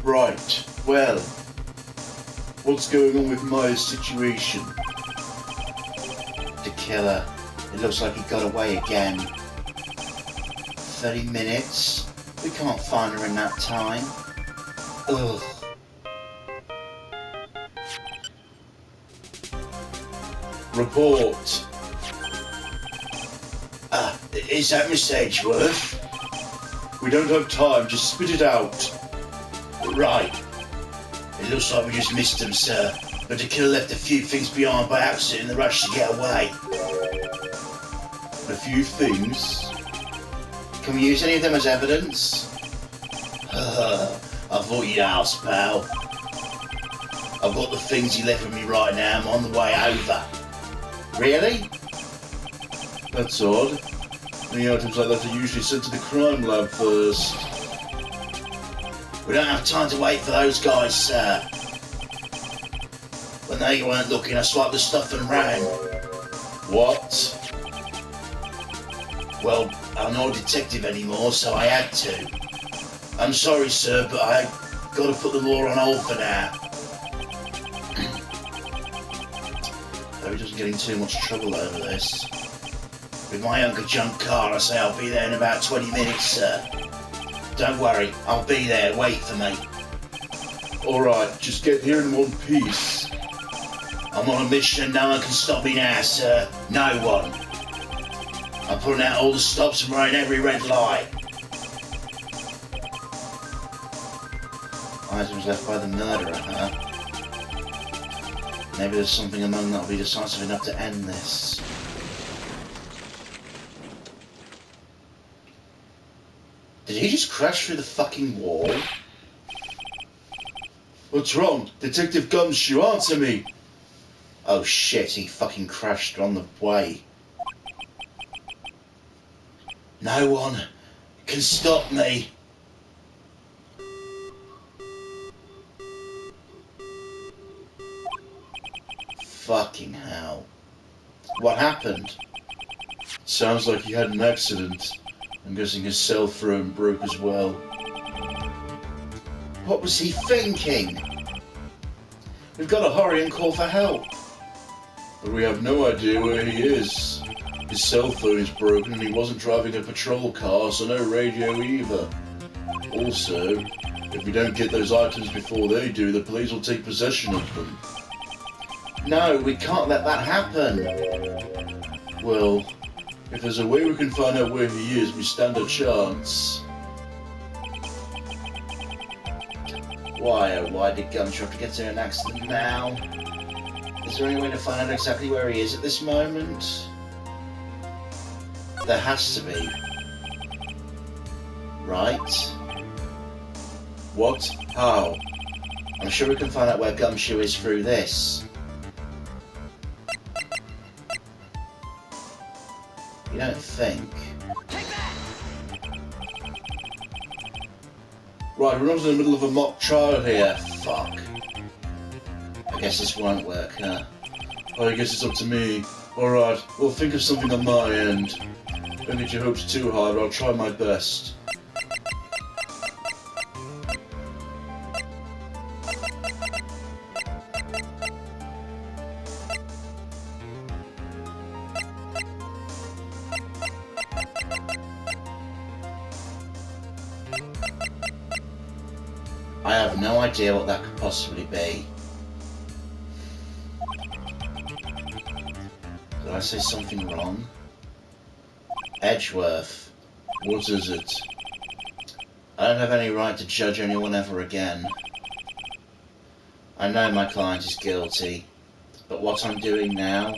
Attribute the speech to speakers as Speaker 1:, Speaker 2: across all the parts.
Speaker 1: Right, well, what's going on with Maya's situation?
Speaker 2: The killer. It looks like he got away again. 30 minutes? We can't find her in that time. Ugh.
Speaker 1: Report.
Speaker 2: Is that Miss Edgeworth?
Speaker 1: We don't have time, just spit it out.
Speaker 2: Right. It looks like we just missed them, sir. But the killer left a few things behind by accident in the rush to get away.
Speaker 1: A few things?
Speaker 2: Can we use any of them as evidence? I thought you'd ask, pal. I've got the things he left with me right now. I'm on the way over. Really?
Speaker 1: That's odd. Any items like that are usually sent to the crime lab first.
Speaker 2: We don't have time to wait for those guys, sir. When they weren't looking, I swiped the stuff and ran.
Speaker 1: What?
Speaker 2: Well, I'm not a detective anymore, so I had to. I'm sorry, sir, but I got to put them all on hold for now. Hope he doesn't get in too much trouble over this. With my Uncle junk car, I say I'll be there in about 20 minutes, sir. Don't worry, I'll be there. Wait for me.
Speaker 1: Alright, just get here in one piece.
Speaker 2: I'm on a mission and no one can stop me now, sir. No one. I'm putting out all the stops and running every red light. Items left by the murderer, huh? Maybe there's something among that will be decisive enough to end this. Did he just crash through the fucking wall?
Speaker 1: What's wrong? Detective Gumshoe, answer me!
Speaker 2: Oh shit, he fucking crashed on the way. No one can stop me. Fucking hell. What happened?
Speaker 1: Sounds like he had an accident. I'm guessing his cell phone broke as well.
Speaker 2: What was he thinking? We've got to hurry and call for help.
Speaker 1: But we have no idea where he is. His cell phone is broken and he wasn't driving a patrol car, so no radio either. Also, if we don't get those items before they do, the police will take possession of them.
Speaker 2: No, we can't let that happen.
Speaker 1: Well, if there's a way we can find out where he is, we stand a chance.
Speaker 2: Why, oh why did Gumshoe have to get into an accident now? Is there any way to find out exactly where he is at this moment? There has to be. Right?
Speaker 1: What? How?
Speaker 2: I'm sure we can find out where Gumshoe is through this. You don't think?
Speaker 1: Right, we're not in the middle of a mock trial here.
Speaker 2: Fuck. I guess this won't work, huh?
Speaker 1: I guess it's up to me. Alright, we'll think of something on my end. Don't get your hopes too high, but I'll try my best.
Speaker 2: I have no idea what that could possibly be. Did I say something wrong? Edgeworth.
Speaker 1: What is it?
Speaker 2: I don't have any right to judge anyone ever again. I know my client is guilty, but what I'm doing now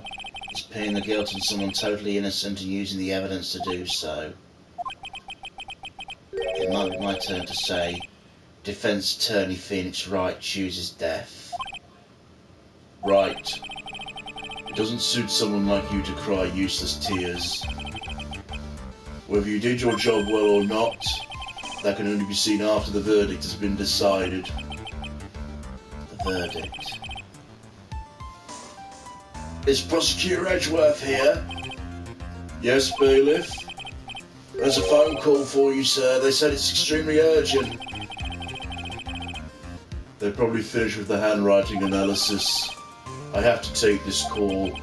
Speaker 2: is pinning the guilt on someone totally innocent and using the evidence to do so. It might be my turn to say, Defense Attorney Phoenix Wright chooses death.
Speaker 1: Right. It doesn't suit someone like you to cry useless tears. Whether you did your job well or not, that can only be seen after the verdict has been decided.
Speaker 2: The verdict.
Speaker 1: Is Prosecutor Edgeworth here? Yes, Bailiff?
Speaker 2: There's a phone call for you, sir. They said it's extremely urgent.
Speaker 1: They're probably finished with the handwriting analysis. I have to take this call.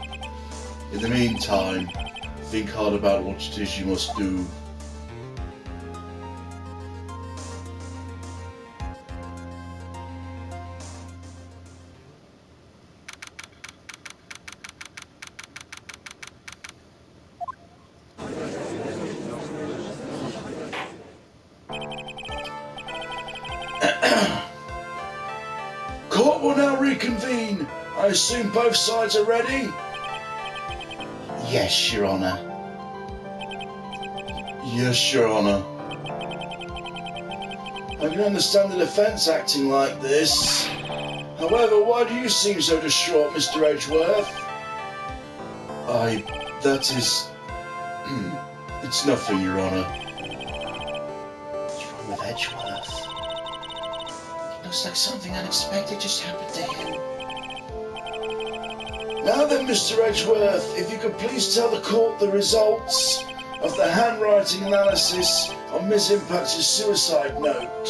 Speaker 1: In the meantime, think hard about what it is you must do. Court will now reconvene. I assume both sides are ready?
Speaker 2: Yes, Your Honor.
Speaker 1: Yes, Your Honor. I can understand the defense acting like this. However, why do you seem so distraught, Mr. Edgeworth? That is... It's nothing, Your Honor.
Speaker 2: What's wrong with Edgeworth? It looks like something unexpected just happened to him.
Speaker 1: Now then, Mr. Edgeworth, if you could please tell the court the results of the handwriting analysis on Miss Impact's suicide note.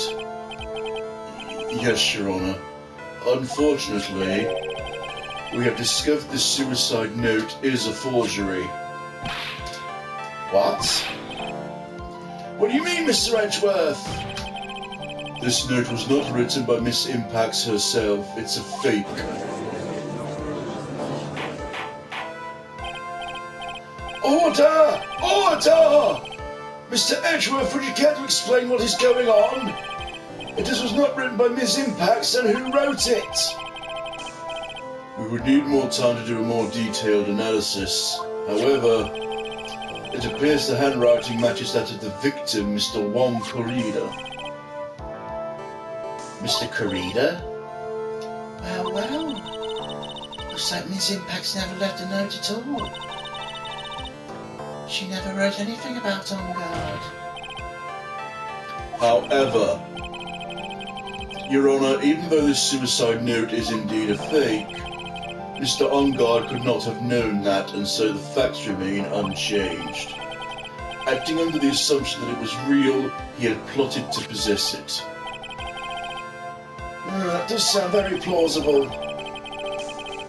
Speaker 1: Yes, Your Honor. Unfortunately, we have discovered the suicide note is a forgery.
Speaker 2: What?
Speaker 1: What do you mean, Mr. Edgeworth? This note was not written by Miss Impacts herself. It's a fake. Order! Order! Mr. Edgeworth, would you care to explain what is going on? If this was not written by Miss Impacts, then who wrote it? We would need more time to do a more detailed analysis. However, it appears the handwriting matches that of the victim, Mr. Juan Corrida.
Speaker 2: Mr. Corrida? Well. Looks like Miss Impacts never left a note at all. She never wrote anything about On Guard.
Speaker 1: However, Your Honor, even though this suicide note is indeed a fake, Mr. On Guard could not have known that, and so the facts remain unchanged. Acting under the assumption that it was real, he had plotted to possess it. That does sound very plausible.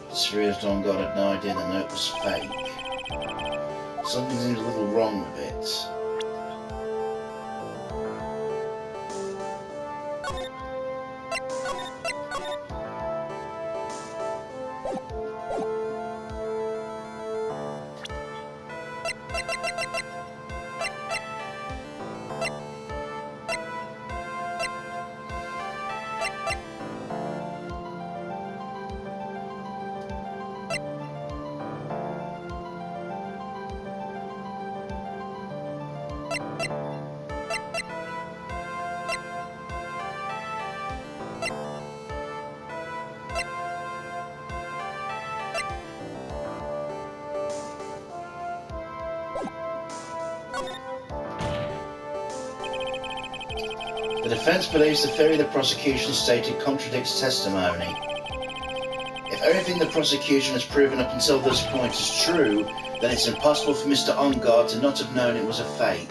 Speaker 2: It's real On Guard had no idea the note was fake. Something seems a little wrong with it. The defense believes the theory the prosecution stated contradicts testimony. If everything the prosecution has proven up until this point is true, then it's impossible for Mr. On Guard to not have known it was a fake.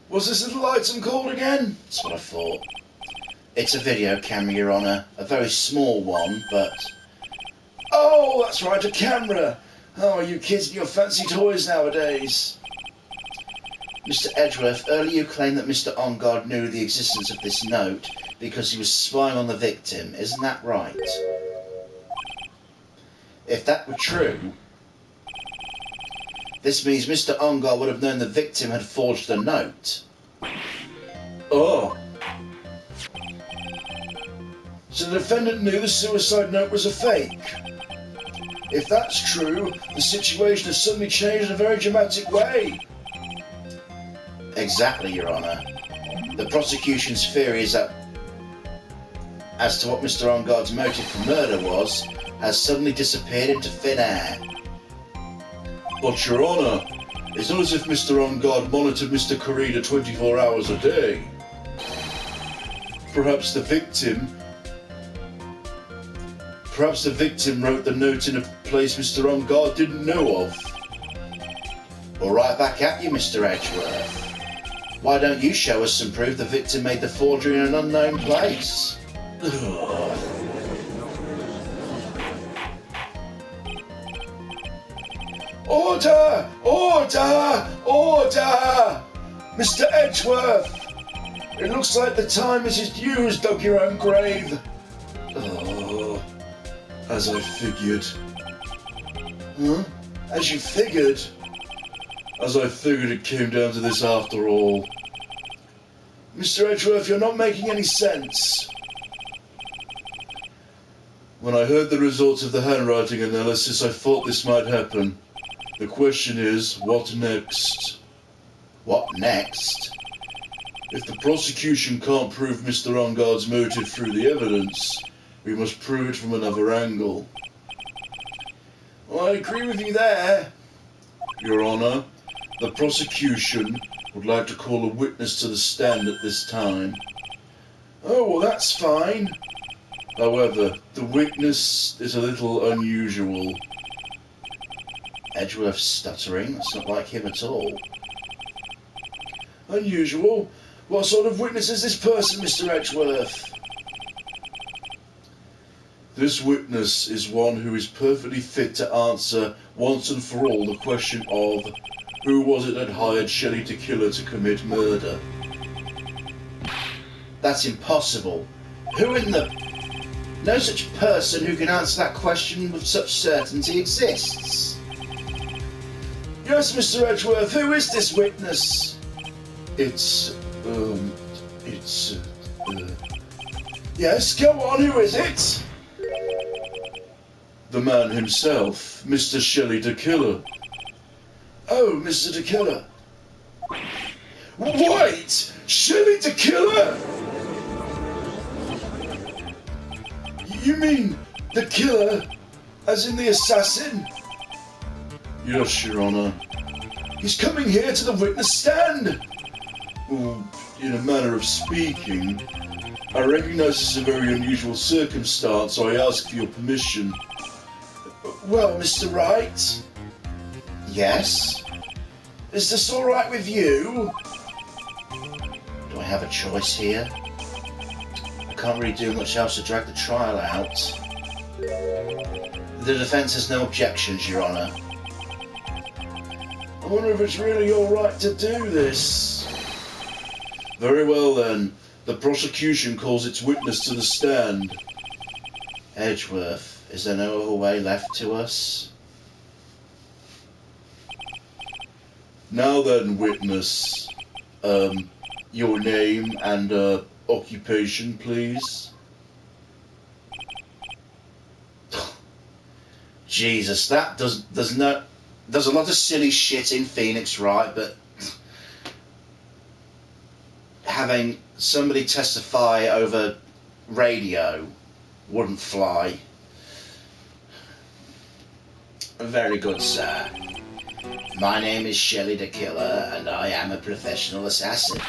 Speaker 1: Was this little item called again?
Speaker 2: That's what I thought. It's a video camera, Your Honor. A very small one, but...
Speaker 1: Oh, that's right, a camera! Oh, you kids and your fancy toys nowadays.
Speaker 2: Mr. Edgeworth, earlier you claimed that Mr. On Guard knew the existence of this note because he was spying on the victim. Isn't that right? If that were true, this means Mr. On Guard would have known the victim had forged the note.
Speaker 1: Oh. So the defendant knew the suicide note was a fake. If that's true, the situation has suddenly changed in a very dramatic way.
Speaker 2: Exactly, Your Honor. The prosecution's theory is that as to what Mr. On Guard's motive for murder was, has suddenly disappeared into thin air.
Speaker 1: But, Your Honor, it's not as if Mr. On Guard monitored Mr. Corrida 24 hours a day. Perhaps the victim wrote the note in a place Mr. On Guard didn't know of.
Speaker 2: All right back at you, Mr. Edgeworth. Why don't you show us some proof the victim made the forgery in an unknown place?
Speaker 1: Order! Order! Order! Mr. Edgeworth! It looks like the time is just used, dug your own grave. Oh, as I figured. Huh? As you figured? As I figured it came down to this after all. Mr. Edgeworth, you're not making any sense. When I heard the results of the handwriting analysis, I thought this might happen. The question is, what next?
Speaker 2: What next?
Speaker 1: If the prosecution can't prove Mr. Engarde's motive through the evidence, we must prove it from another angle. Well, I agree with you there. Your Honour, the prosecution would like to call a witness to the stand at this time. Oh, well, that's fine. However, the witness is a little unusual.
Speaker 2: Edgeworth's stuttering. That's not like him at all.
Speaker 1: Unusual? What sort of witness is this person, Mr. Edgeworth? This witness is one who is perfectly fit to answer once and for all the question of who was it that hired Shelley DeKiller to commit murder?
Speaker 2: That's impossible. Who in the... No such person who can answer that question with such certainty exists.
Speaker 1: Yes, Mr. Edgeworth, who is this witness? Yes, go on, who is it? The man himself, Mr. Shelley DeKiller. Oh, Mr. DeKiller. Wait! Shelley DeKiller? You mean the killer, as in the assassin? Yes, Your Honour. He's coming here to the witness stand. Well, in a manner of speaking, I recognise this is a very unusual circumstance, so I ask for your permission. Well, Mr. Wright?
Speaker 2: Yes?
Speaker 1: Is this all right with you?
Speaker 2: Do I have a choice here? I can't really do much else to drag the trial out. The defence has no objections, Your Honour.
Speaker 1: I wonder if it's really all right to do this. Very well then. The prosecution calls its witness to the stand.
Speaker 2: Edgeworth, is there no other way left to us?
Speaker 1: Now then, witness. Your name and occupation, please.
Speaker 2: Jesus, that there's a lot of silly shit in Phoenix, right? But having somebody testify over radio wouldn't fly. Very good, sir. My name is Shelley DeKiller, and I am a professional assassin.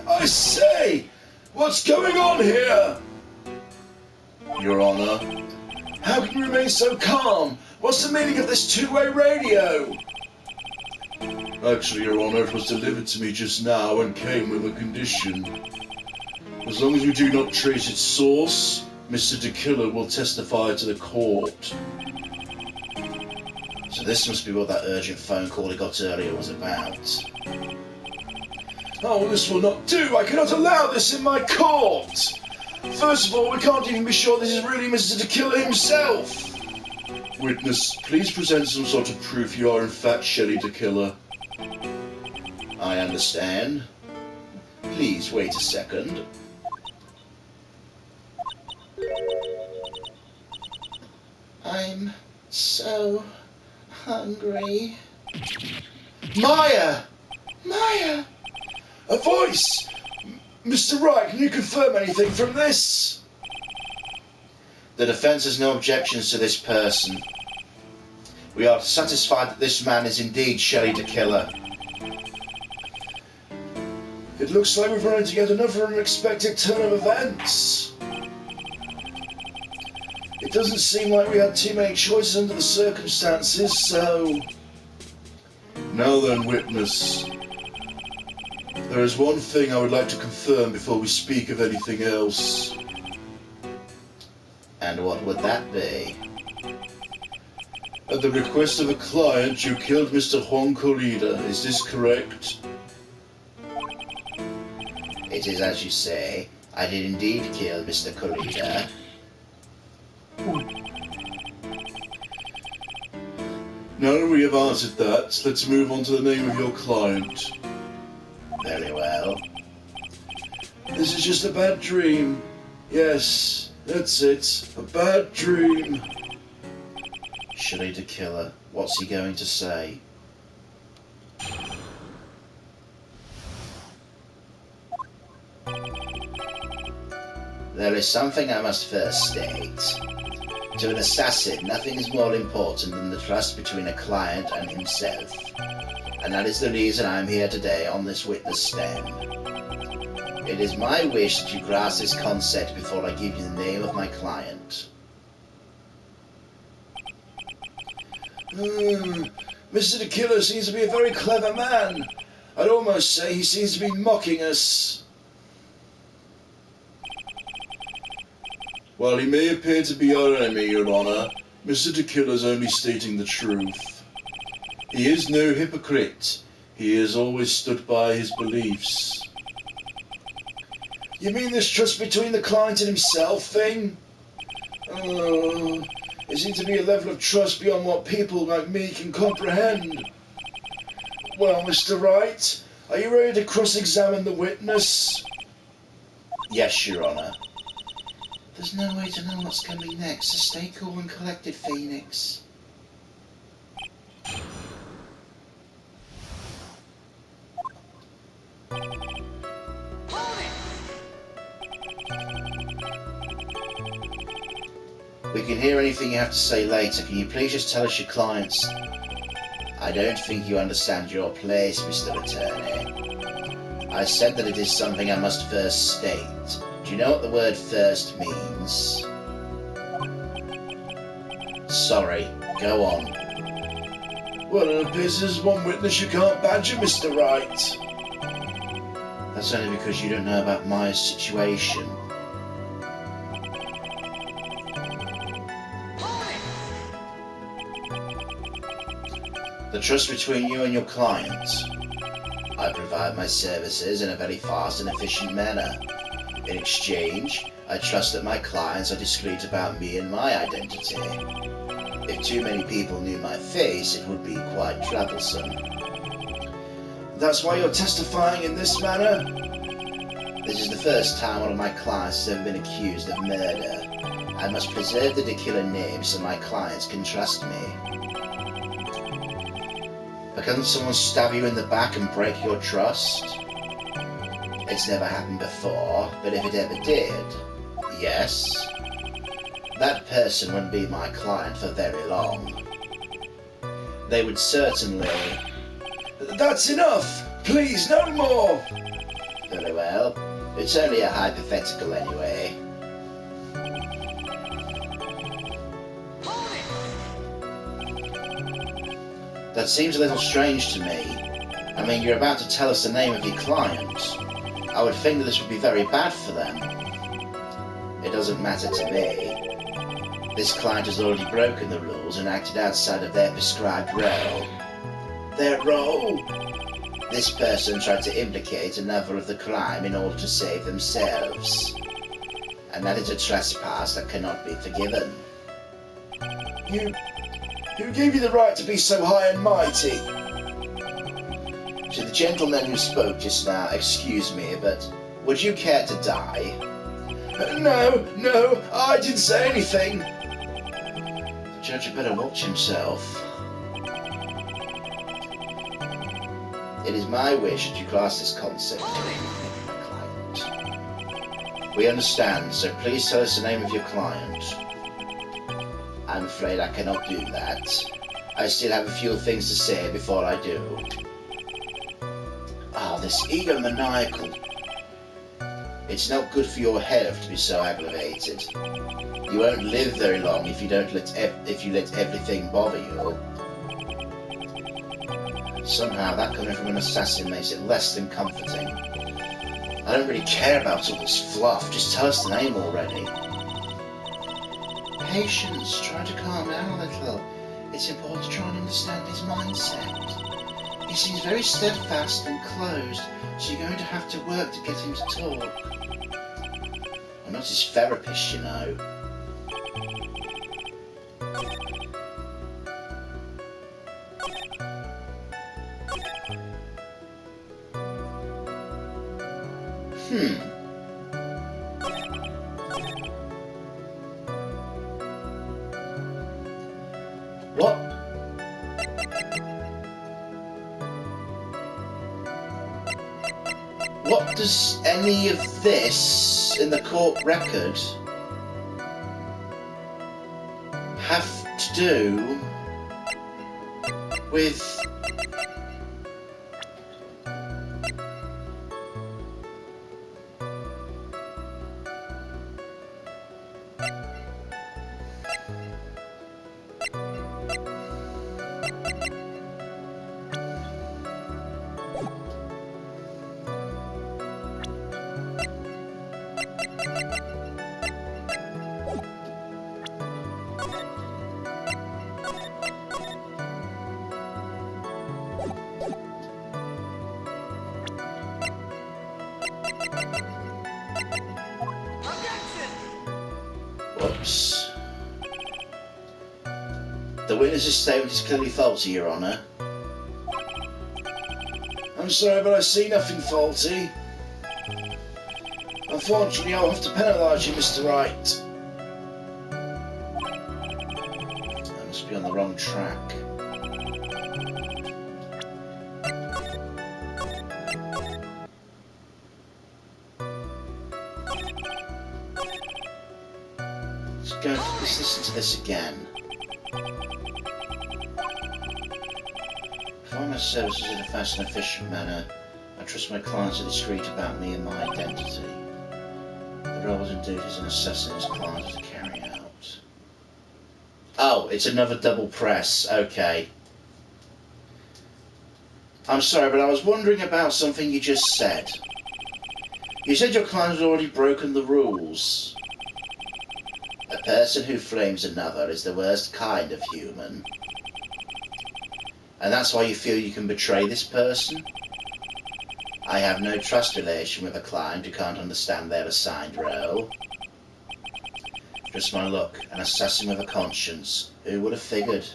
Speaker 1: I say! What's going on here? Your Honour, how can you remain so calm? What's the meaning of this two-way radio? Actually, Your Honour, it was delivered to me just now and came with a condition. As long as we do not trace its source, Mr. DeKiller will testify to the court.
Speaker 2: So this must be what that urgent phone call he got earlier was about.
Speaker 1: Oh, this will not do! I cannot allow this in my court! First of all, we can't even be sure this is really Mr. DeKiller himself! Witness, please present some sort of proof you are in fact Shelley DeKiller.
Speaker 2: I understand. Please wait a second. I'm so hungry.
Speaker 1: Maya!
Speaker 2: Maya!
Speaker 1: A voice! Mr. Wright, can you confirm anything from this?
Speaker 2: The defence has no objections to this person. We are satisfied that this man is indeed Shelley DeKiller.
Speaker 1: It looks like we've run into yet another unexpected turn of events. It doesn't seem like we had too many choices under the circumstances, so... Now then, witness. There is one thing I would like to confirm before we speak of anything else.
Speaker 2: And what would that be?
Speaker 1: At the request of a client, you killed Mr. Juan Corrida. Is this correct?
Speaker 2: It is as you say. I did indeed kill Mr. Corrida.
Speaker 1: Now that we have answered that, let's move on to the name of your client.
Speaker 2: Very well.
Speaker 1: This is just a bad dream. Yes, that's it. A bad dream.
Speaker 2: Shuri the killer. What's he going to say? There is something I must first state. To an assassin, nothing is more important than the trust between a client and himself. And that is the reason I am here today on this witness stand. It is my wish that you grasp this concept before I give you the name of my client.
Speaker 1: Mr. the Killer seems to be a very clever man. I'd almost say he seems to be mocking us. While he may appear to be our enemy, Your Honor, Mr. the Killer's only stating the truth. He is no hypocrite. He has always stood by his beliefs. You mean this trust between the client and himself thing? Oh, there seems to be a level of trust beyond what people like me can comprehend. Well, Mr. Wright, are you ready to cross-examine the witness?
Speaker 2: Yes, Your Honor. There's no way to know what's coming next, so stay cool and collected, Phoenix. We can hear anything you have to say later. Can you please just tell us your clients? I don't think you understand your place, Mr. Attorney. I said that it is something I must first state. Do you know what the word first means? Sorry, go on.
Speaker 1: Well, it appears there's one witness you can't badger, Mr. Wright.
Speaker 2: That's only because you don't know about my situation. The trust between you and your client. I provide my services in a very fast and efficient manner. In exchange, I trust that my clients are discreet about me and my identity. If too many people knew my face, it would be quite troublesome.
Speaker 1: That's why you're testifying in this manner?
Speaker 2: This is the first time one of my clients has ever been accused of murder. I must preserve the killer name so my clients can trust me. But can someone stab you in the back and break your trust? It's never happened before, but if it ever did, yes, that person wouldn't be my client for very long. They would certainly...
Speaker 1: That's enough! Please, no more!
Speaker 2: Very well. It's only a hypothetical anyway. That seems a little strange to me. I mean, you're about to tell us the name of your client. I would think that this would be very bad for them. It doesn't matter to me. This client has already broken the rules and acted outside of their prescribed role. Their role? This person tried to implicate another of the crime in order to save themselves. And that is a trespass that cannot be forgiven.
Speaker 1: Who gave you the right to be so high and mighty?
Speaker 2: To the gentleman who spoke just now, excuse me, but would you care to die?
Speaker 1: No, I didn't say anything.
Speaker 2: The judge had better watch himself. It is my wish that you grasp this concept of my client. We understand, so please tell us the name of your client. I'm afraid I cannot do that. I still have a few things to say before I do. Ah, this egomaniacal. It's not good for your health to be so aggravated. You won't live very long if you let everything bother you. Somehow that coming from an assassin makes it less than comforting. I don't really care about all this fluff, just tell us the name already. Patience, try to calm down a little. It's important to try and understand his mindset. He seems very steadfast and closed, so you're going to have to work to get him to talk. I'm not his therapist, you know. What? What does any of this in the court record have to do with Whoops. The witness's statement is clearly faulty, Your Honour. I'm sorry, but I see nothing faulty. Unfortunately, I'll have to penalise you, Mr. Wright. I must be on the wrong track. Let's listen to this again. Perform my services in a fast and efficient manner. I trust my clients are discreet about me and my identity. The roles and duties an assassin's client are to carry out. Oh, it's another double press. Okay. I'm sorry, but I was wondering about something you just said. You said your client had already broken the rules. A person who flames another is the worst kind of human. And that's why you feel you can betray this person? I have no trust relation with a client who can't understand their assigned role. Just my luck, an assassin with a conscience. Who would have figured?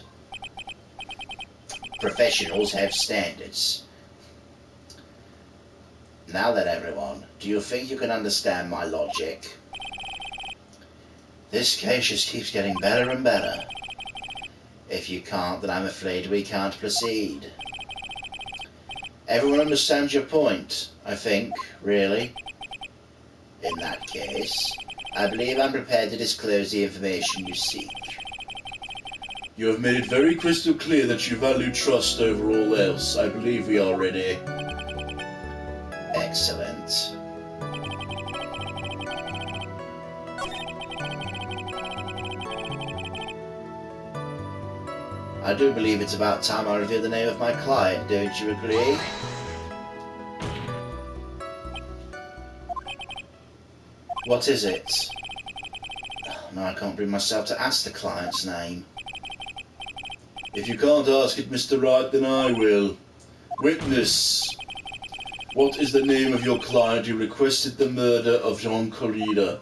Speaker 2: Professionals have standards. Now then, everyone, do you think you can understand my logic? This case just keeps getting better and better. If you can't, then I'm afraid we can't proceed. Everyone understands your point, I think, really. In that case, I believe I'm prepared to disclose the information you seek.
Speaker 1: You have made it very crystal clear that you value trust over all else. I believe we are ready.
Speaker 2: Excellent. I do believe it's about time I reveal the name of my client, don't you agree? What is it? No, I can't bring myself to ask the client's name.
Speaker 1: If you can't ask it, Mr. Wright, then I will. Witness, what is the name of your client who requested the murder of Jean Corrida?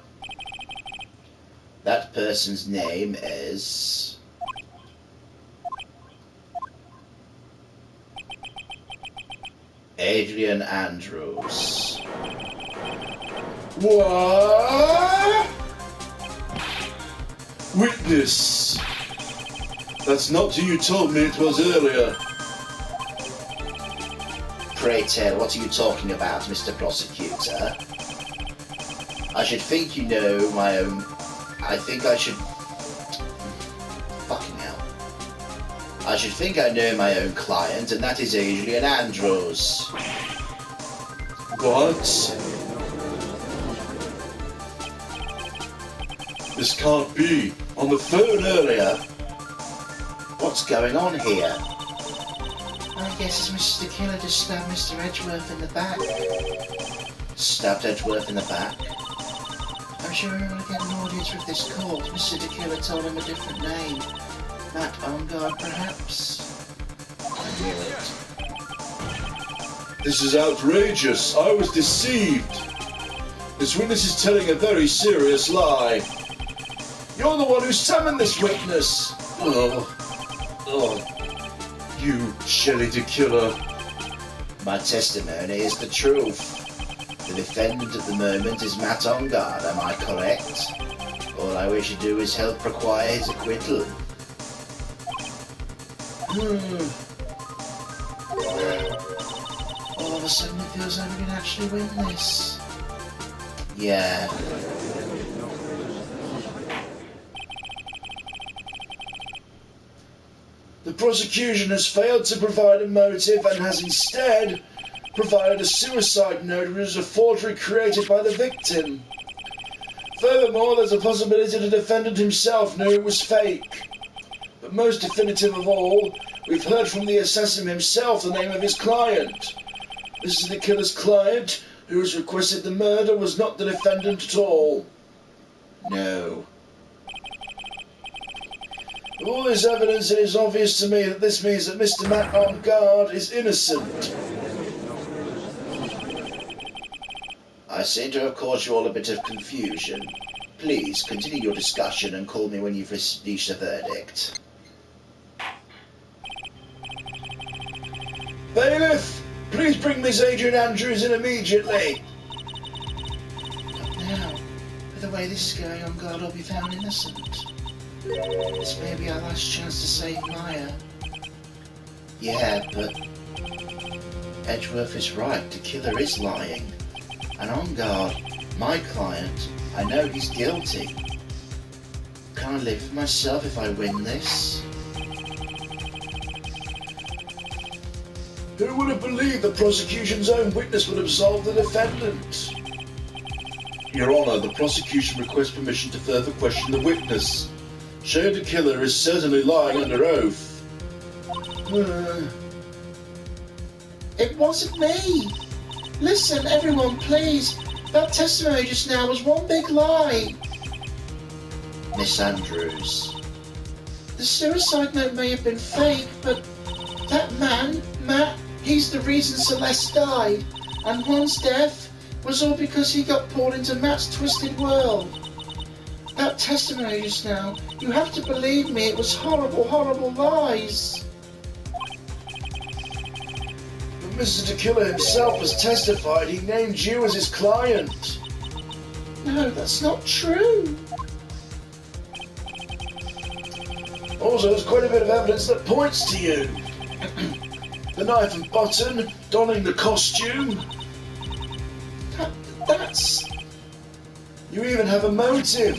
Speaker 2: That person's name is... Adrian Andrews.
Speaker 1: What? Witness! That's not who you told me it was earlier.
Speaker 2: Pray tell, what are you talking about, Mr. Prosecutor? I should think you know my own... I think I should... Fucking hell. I should think I know my own client, and that is Adrian Andrews.
Speaker 1: What? This can't be. On the phone earlier.
Speaker 2: What's going on here? I guess Mr. Killer just stabbed Mr. Edgeworth in the back. Stabbed Edgeworth in the back? I'm sure we want to get an audience with this court. Mr. Killer told him a different name. Matt Armgard, perhaps? I knew it.
Speaker 1: This is outrageous. I was deceived. This witness is telling a very serious lie. You're the one who summoned this witness. Oh. You shell-eated killer.
Speaker 2: My testimony is the truth. The defendant at the moment is Matt Armgard, am I correct? All I wish to do is help require his acquittal. All of a sudden it feels like we can actually win this. Yeah.
Speaker 1: The prosecution has failed to provide a motive and has instead provided a suicide note which is a forgery created by the victim. Furthermore, there's a possibility the defendant himself knew it was fake. But most definitive of all, we've heard from the assassin himself the name of his client. This is the killer's client, who has requested the murder was not the defendant at all.
Speaker 2: No.
Speaker 1: With all this evidence, it is obvious to me that this means that Mr. Matt Armgard is innocent.
Speaker 2: I seem to have caused you all a bit of confusion. Please continue your discussion and call me when you've reached a verdict.
Speaker 1: Bailiff, please bring Miss Adrian Andrews in immediately.
Speaker 2: Not now. With the way this is going, Armgard will be found innocent. This may be our last chance to save Maya. Yeah, but Edgeworth is right. The killer is lying. And Armgard, my client, I know he's guilty. Can I live with myself if I win this?
Speaker 1: Who would have believed the prosecution's own witness would absolve the defendant? Your Honour, the prosecution requests permission to further question the witness. Shane the killer is certainly lying under oath.
Speaker 2: It wasn't me! Listen, everyone, please. That testimony just now was one big lie. Miss Andrews. The suicide note may have been fake, but that man, Matt, he's the reason Celeste died. And Juan's death was all because he got pulled into Matt's twisted world. That testimony just now, you have to believe me, it was horrible, horrible lies.
Speaker 1: Mr. The Killer himself has testified he named you as his client.
Speaker 2: No, that's not true.
Speaker 1: Also, there's quite a bit of evidence that points to you. The knife and button, donning the costume.
Speaker 2: That's...
Speaker 1: You even have a motive.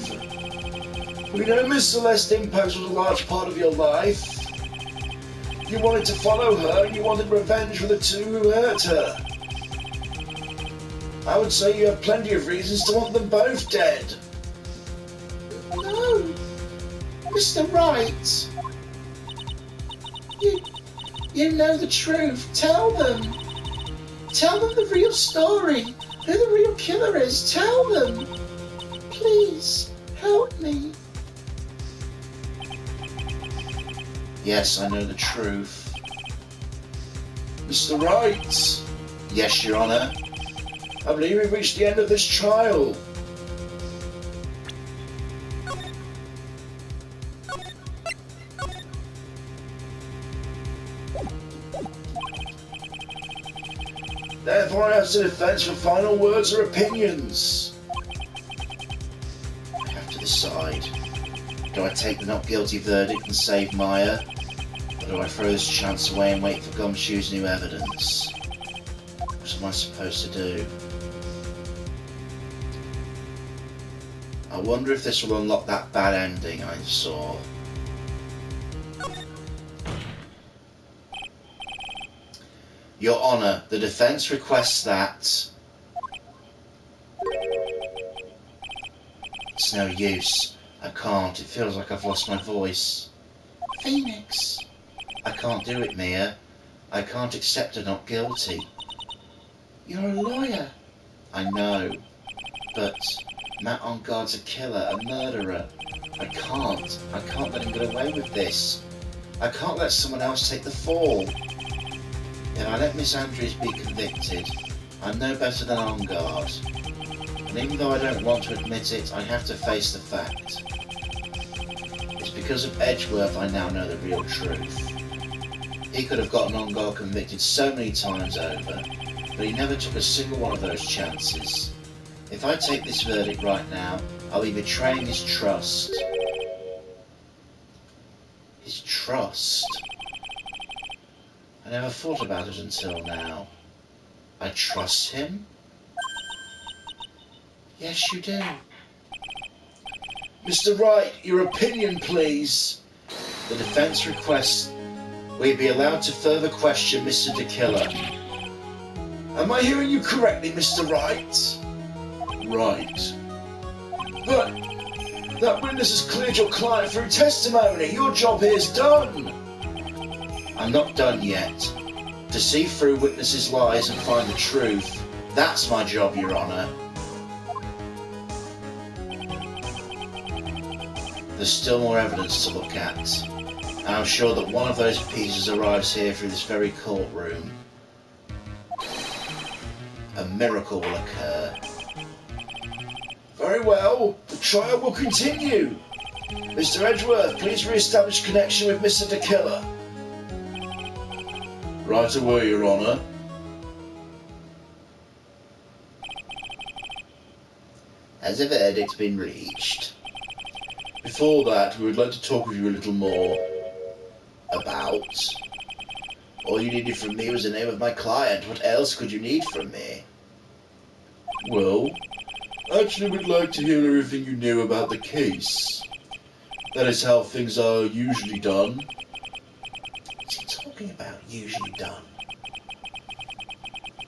Speaker 1: We know Miss Celeste Impact was a large part of your life. You wanted to follow her, and you wanted revenge for the two who hurt her. I would say you have plenty of reasons to want them both dead.
Speaker 2: No, Mr. Wright. You know the truth. Tell them. Tell them the real story. Who the real killer is. Tell them. Please, help me. Yes, I know the truth.
Speaker 1: Mr. Wright.
Speaker 2: Yes, Your Honour.
Speaker 1: I believe we've reached the end of this trial. Therefore, I ask the defence for final words or opinions.
Speaker 2: I have to decide. Do I take the not guilty verdict and save Maya? Or do I throw this chance away and wait for Gumshoe's new evidence? What am I supposed to do? I wonder if this will unlock that bad ending I saw. Your Honour, the defence requests that... It's no use. I can't. It feels like I've lost my voice. Phoenix. I can't do it, Mia. I can't accept her not guilty. You're a lawyer. I know, but Matt Engarde's a killer, a murderer. I can't let him get away with this. I can't let someone else take the fall. If I let Miss Andrews be convicted, I'm no better than Engarde. And even though I don't want to admit it, I have to face the fact. It's because of Edgeworth I now know the real truth. He could have gotten Engarde convicted so many times over, but he never took a single one of those chances. If I take this verdict right now, I'll be betraying his trust. His trust? I never thought about it until now. I trust him? Yes, you do.
Speaker 1: Mr. Wright, your opinion, please.
Speaker 2: The defense requests we be allowed to further question Mr. DeKiller.
Speaker 1: Am I hearing you correctly, Mr. Wright? Right. But that witness has cleared your client through testimony. Your job here is done.
Speaker 2: I'm not done yet. To see through witnesses' lies and find the truth, that's my job, Your Honor. There's still more evidence to look at. And I'm sure that one of those pieces arrives here through this very courtroom. A miracle will occur.
Speaker 1: Very well, the trial will continue. Mr. Edgeworth, please re-establish connection with Mr. DeKiller. Right away, Your Honor.
Speaker 2: Has a verdict been reached?
Speaker 1: Before that, we would like to talk with you a little more.
Speaker 2: About? All you needed from me was the name of my client. What else could you need from me?
Speaker 1: Well, I actually would like to hear everything you knew about the case. That is how things are usually done.
Speaker 2: What's he talking about, usually done?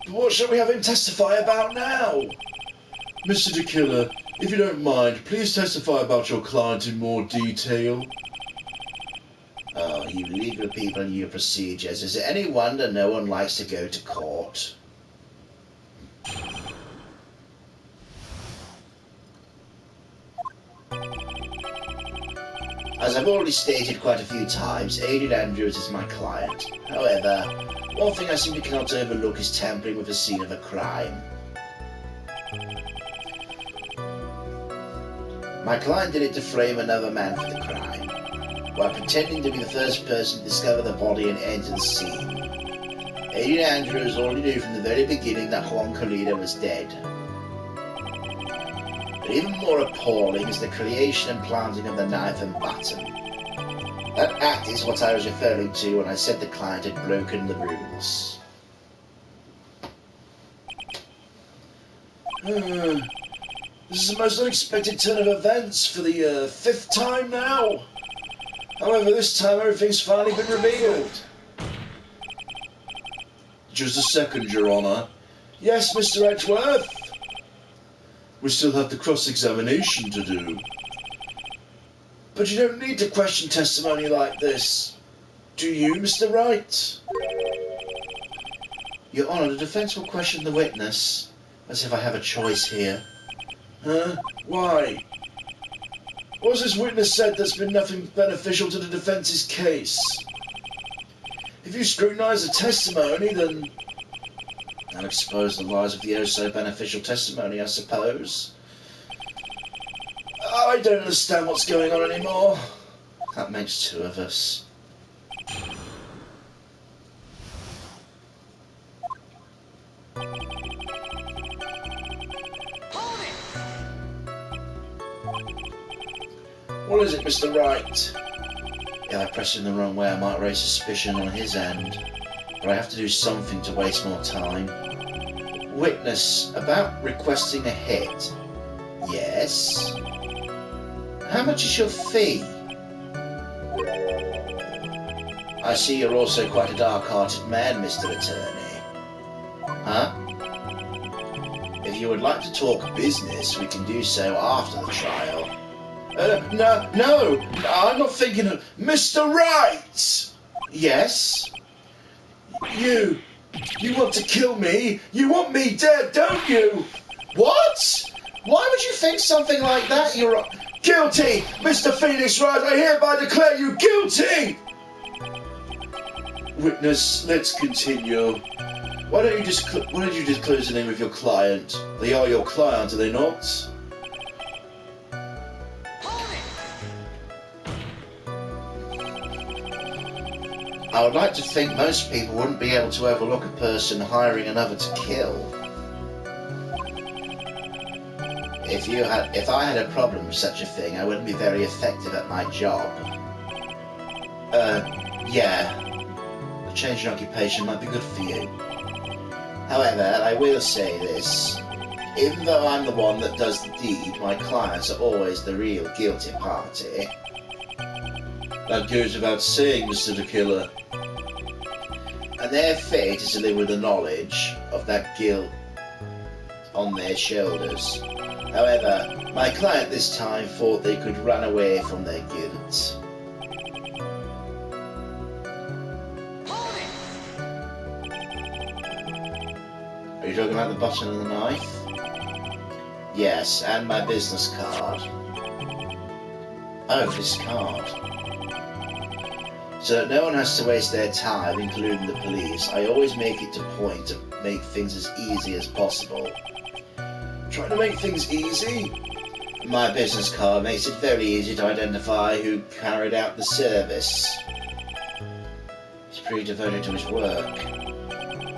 Speaker 1: But what shall we have him testify about now? Mr. DeKiller, if you don't mind, please testify about your client in more detail.
Speaker 2: Oh, you legal people and your procedures. Is it any wonder no one likes to go to court? As I've already stated quite a few times, Adrian Andrews is my client. However, one thing I simply cannot overlook is tampering with the scene of a crime. My client did it to frame another man for the crime, while pretending to be the first person to discover the body and enter the scene. Adrian Andrews already knew from the very beginning that Juan Corrida was dead. But even more appalling is the creation and planting of the knife and baton. That act is what I was referring to when I said the client had broken the rules.
Speaker 1: This is the most unexpected turn of events for the fifth time now. However, this time everything's finally been revealed. Just a second, Your Honor. Yes, Mr. Edgeworth? We still have the cross-examination to do. But you don't need to question testimony like this. Do you, Mr. Wright?
Speaker 2: Your Honor, the defense will question the witness, as if I have a choice here.
Speaker 1: Huh? Why? What has this witness said that's been nothing beneficial to the defence's case? If you scrutinize the testimony, then
Speaker 2: I'll expose the lies of the oh-so-beneficial testimony, I suppose.
Speaker 1: I don't understand what's going on anymore.
Speaker 2: That makes two of us.
Speaker 1: What is it, Mr. Wright?
Speaker 2: If I press him the wrong way, I might raise suspicion on his end. But I have to do something to waste more time. Witness, about requesting a hit. Yes? How much is your fee? I see you're also quite a dark-hearted man, Mr. Attorney. Huh? If you would like to talk business, we can do so after the trial.
Speaker 1: No, I'm not thinking of... Mr. Wright!
Speaker 2: Yes?
Speaker 1: You want to kill me? You want me dead, don't you?
Speaker 2: What? Why would you think something like that? You're
Speaker 1: guilty! Mr. Phoenix Wright, I hereby declare you guilty! Witness, let's continue. Why don't you disclose the name of your client? They are your client, are they not?
Speaker 2: I would like to think most people wouldn't be able to overlook a person hiring another to kill. If I had a problem with such a thing, I wouldn't be very effective at my job. Yeah. A change in occupation might be good for you. However, I will say this. Even though I'm the one that does the deed, my clients are always the real guilty party.
Speaker 1: That goes without saying, Mr. the Killer.
Speaker 2: And their fate is to live with the knowledge of that guilt on their shoulders. However, my client this time thought they could run away from their guilt. Are you talking about the button and the knife? Yes, and my business card. Oh, this card. So that no one has to waste their time, including the police, I always make it a point to make things as easy as possible.
Speaker 1: Trying to make things easy?
Speaker 2: My business card makes it very easy to identify who carried out the service. He's pretty devoted to his work.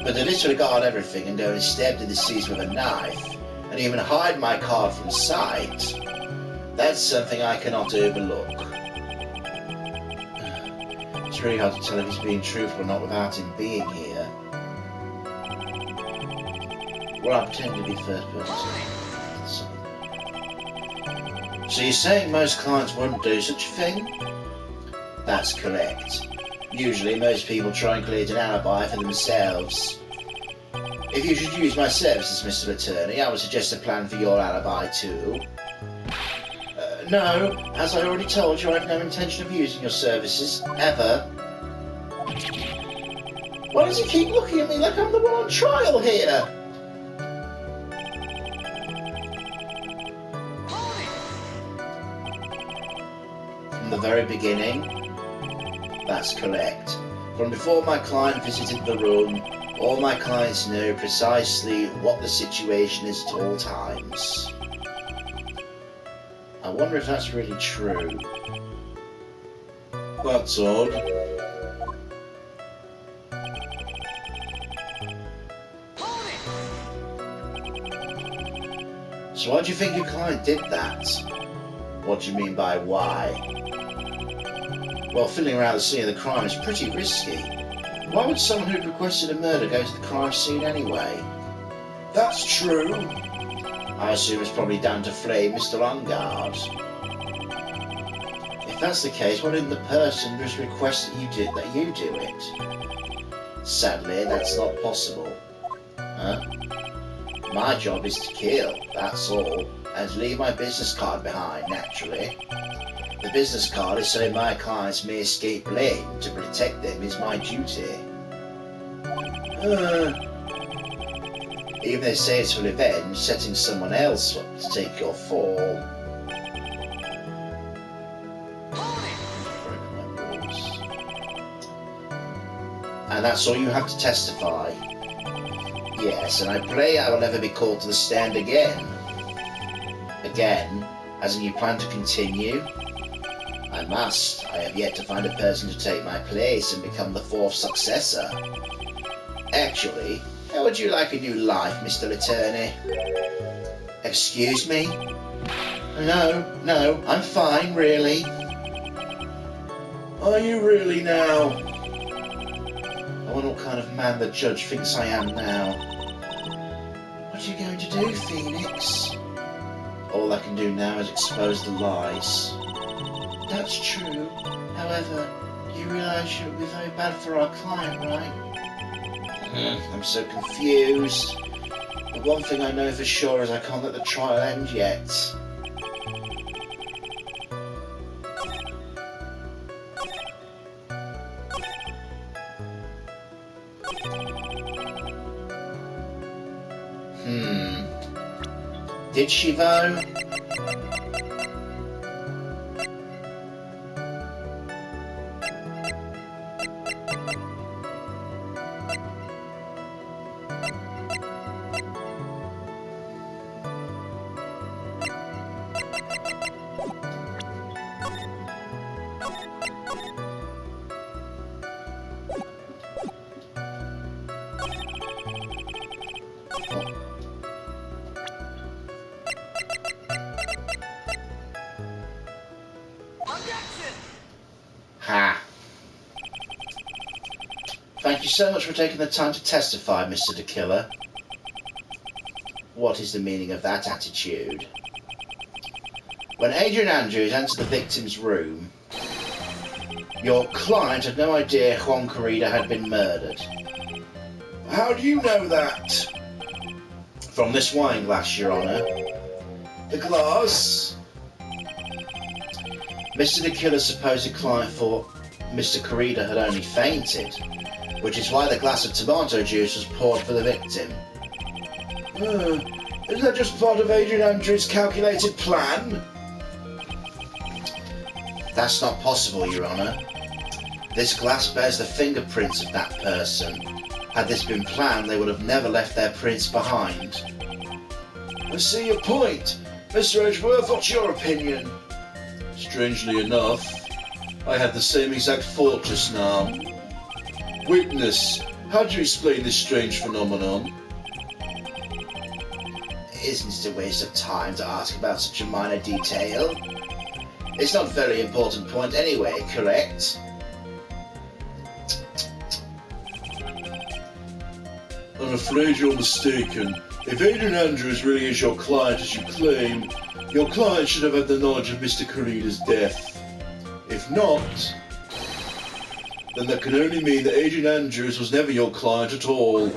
Speaker 2: But to disregard everything and go and stab the deceased with a knife, and even hide my card from sight, that's something I cannot overlook. It's really hard to tell if he's being truthful or not without him being here. Well, I'm pretending to be first person. So you're saying most clients wouldn't do such a thing? That's correct. Usually most people try and create an alibi for themselves. If you should use my services, Mr. Attorney, I would suggest a plan for your alibi too. No, as I already told you, I have no intention of using your services, ever. Why does he keep looking at me like I'm the one on trial here? From the very beginning? That's correct. From before my client visited the room, all my clients know precisely what the situation is at all times. I wonder if that's really true.
Speaker 1: That's odd.
Speaker 2: So why do you think your client did that? What do you mean by why? Well, fiddling around the scene of the crime is pretty risky. Why would someone who'd requested a murder go to the crime scene anyway?
Speaker 1: That's true.
Speaker 2: I assume it's probably down to flame Mr. Longard. If that's the case, why didn't the person just request that you do it? Sadly, that's not possible. Huh? My job is to kill, that's all, and to leave my business card behind, naturally. The business card is so my clients may escape blame. To protect them is my duty. Even they say it's for revenge, setting someone else up to take your fall. And that's all you have to testify. Yes, and I pray I will never be called to the stand again. Again? As in you plan to continue? I must. I have yet to find a person to take my place and become the fourth successor. Actually, how would you like a new life, Mr. Attorney? Excuse me? No, I'm fine, really.
Speaker 1: Are you really now?
Speaker 2: I wonder what kind of man the judge thinks I am now. What are you going to do, Phoenix? All I can do now is expose the lies. That's true. However, you realize it would be very bad for our client, right? I'm so confused. The one thing I know for sure is I can't let the trial end yet. Did she though? Ha. Thank you so much for taking the time to testify, Mr. the Killer. What is the meaning of that attitude? When Adrian Andrews entered the victim's room, your client had no idea Juan Corrida had been murdered.
Speaker 1: How do you know that?
Speaker 2: From this wine glass, Your Honour.
Speaker 1: The glass?
Speaker 2: Mr. the Killer's supposed client thought Mr. Corrida had only fainted, which is why the glass of tomato juice was poured for the victim.
Speaker 1: Is that just part of Adrian Andrews' calculated plan?
Speaker 2: That's not possible, Your Honour. This glass bears the fingerprints of that person. Had this been planned, they would have never left their prints behind.
Speaker 1: I see your point. Mr. Edgeworth, what's your opinion? Strangely enough, I had the same exact thought just now. Witness, how do you explain this strange phenomenon?
Speaker 2: Isn't it a waste of time to ask about such a minor detail? It's not a very important point anyway, correct?
Speaker 1: I'm afraid you're mistaken. If Adrian Andrews really is your client as you claim, your client should have had the knowledge of Mr. Corrida's death. If not, then that can only mean that Adrian Andrews was never your client at all.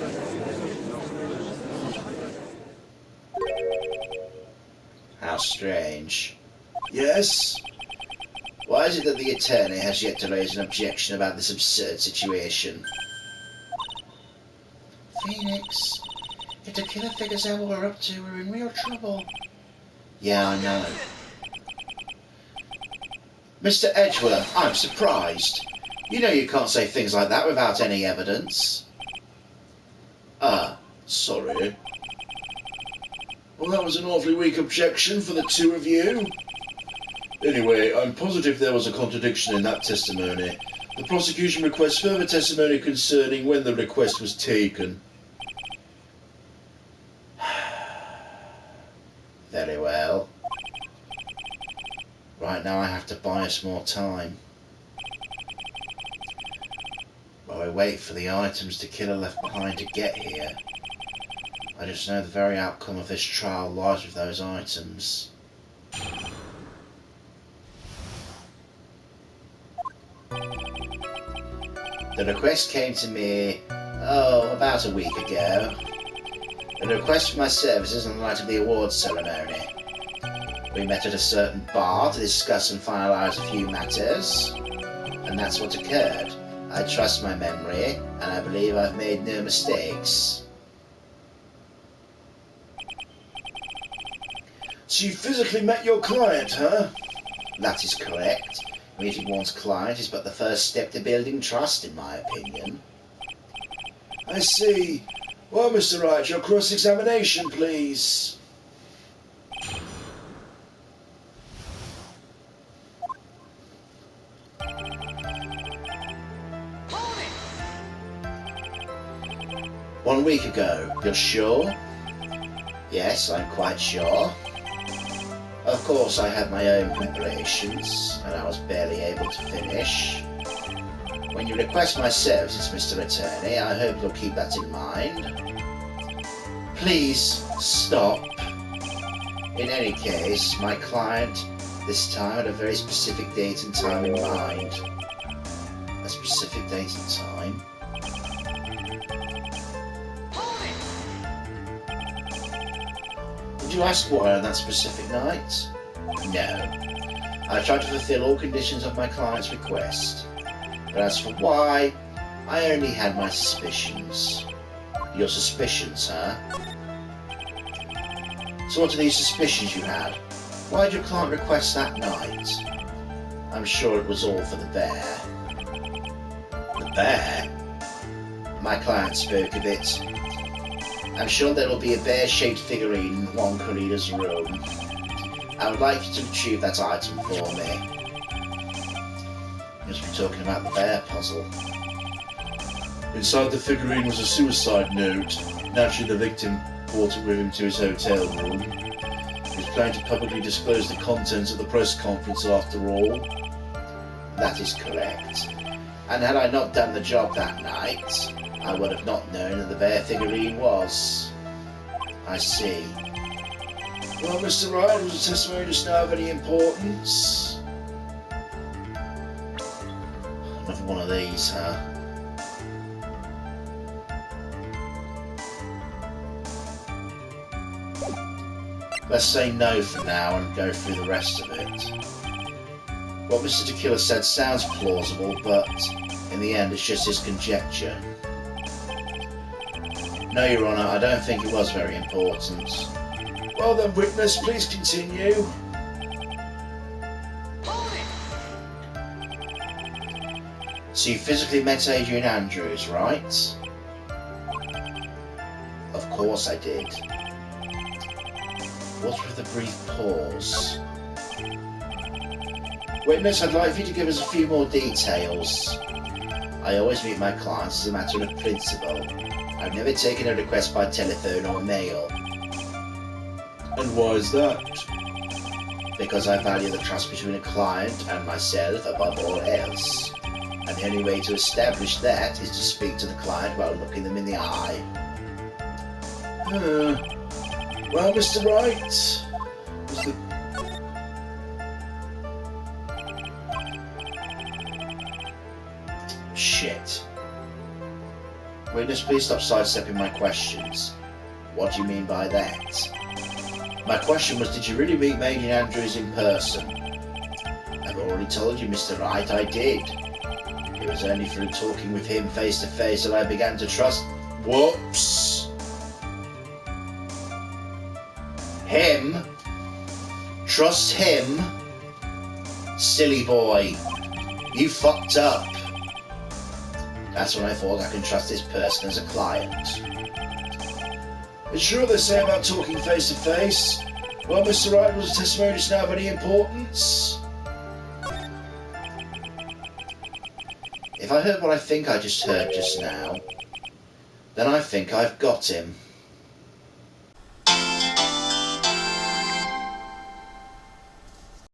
Speaker 2: How strange.
Speaker 1: Yes?
Speaker 2: Why is it that the attorney has yet to raise an objection about this absurd situation? Phoenix, if the killer figures out what we're up to, we're in real trouble. Yeah, I know. Mr. Edgeworth, I'm surprised. You know you can't say things like that without any evidence.
Speaker 1: Sorry. Well, that was an awfully weak objection for the two of you. Anyway, I'm positive there was a contradiction in that testimony. The prosecution requests further testimony concerning when the request was taken.
Speaker 2: Very well. Right now I have to buy us more time. While I wait for the items the killer left behind to get here, I just know the very outcome of this trial lies with those items. The request came to me, about a week ago. A request for my services on the night of the awards ceremony. We met at a certain bar to discuss and finalise a few matters, and that's what occurred. I trust my memory, and I believe I've made no mistakes.
Speaker 1: So you physically met your client, huh?
Speaker 2: That is correct. Meeting one's client is but the first step to building trust, in my opinion.
Speaker 1: I see. Well, Mr. Wright, your cross-examination, please.
Speaker 2: "1 week ago, you're sure?" "Yes, I'm quite sure. Of course, I had my own preparations, and I was barely able to finish. When you request my services, Mr. Attorney, I hope you'll keep that in mind." Please, stop. In any case, my client this time had a very specific date and time in mind. A specific date and time? Did you ask why on that specific night? No. I tried to fulfill all conditions of my client's request. But as for why, I only had my suspicions. Your suspicions, huh? So what are these suspicions you had? Why did your client request that night? I'm sure it was all for the bear. The bear? My client spoke of it. I'm sure there will be a bear-shaped figurine in Juan Corrida's room. I would like you to retrieve that item for me. You must be talking about the bear puzzle.
Speaker 1: Inside the figurine was a suicide note. Naturally, the victim brought it with him to his hotel room. He was planning to publicly disclose the contents at the press conference after all.
Speaker 2: That is correct. And had I not done the job that night, I would have not known that the bear figurine was. I see.
Speaker 1: Well, Mr. Wright, was the testimony just now of any importance?
Speaker 2: Another one of these, huh? Let's say no for now and go through the rest of it. What Mr. Tequila said sounds plausible, but in the end it's just his conjecture. No, Your Honour, I don't think it was very important.
Speaker 1: Well then, witness, please continue.
Speaker 2: So you physically met Adrian Andrews, right? Of course I did. What with the brief pause? Witness, I'd like you to give us a few more details. I always meet my clients as a matter of principle. I've never taken a request by telephone or mail.
Speaker 1: And why is that?
Speaker 2: Because I value the trust between a client and myself above all else. And the only way to establish that is to speak to the client while looking them in the eye.
Speaker 1: Well, Mr. Wright, was the...
Speaker 2: Shit. Witness, please stop sidestepping my questions. What do you mean by that? My question was, did you really meet Adrian Andrews in person? I've already told you, Mr. Wright, I did. It was only through talking with him face to face that I began to trust...
Speaker 1: Whoops!
Speaker 2: Him? Trust him? Silly boy. You fucked up. That's when I thought I can trust this person as a client.
Speaker 1: But sure they say about talking face to face. Well, Mr. Wright, was the testimony just now of any importance?
Speaker 2: If I heard what I think I just heard just now, then I think I've got him.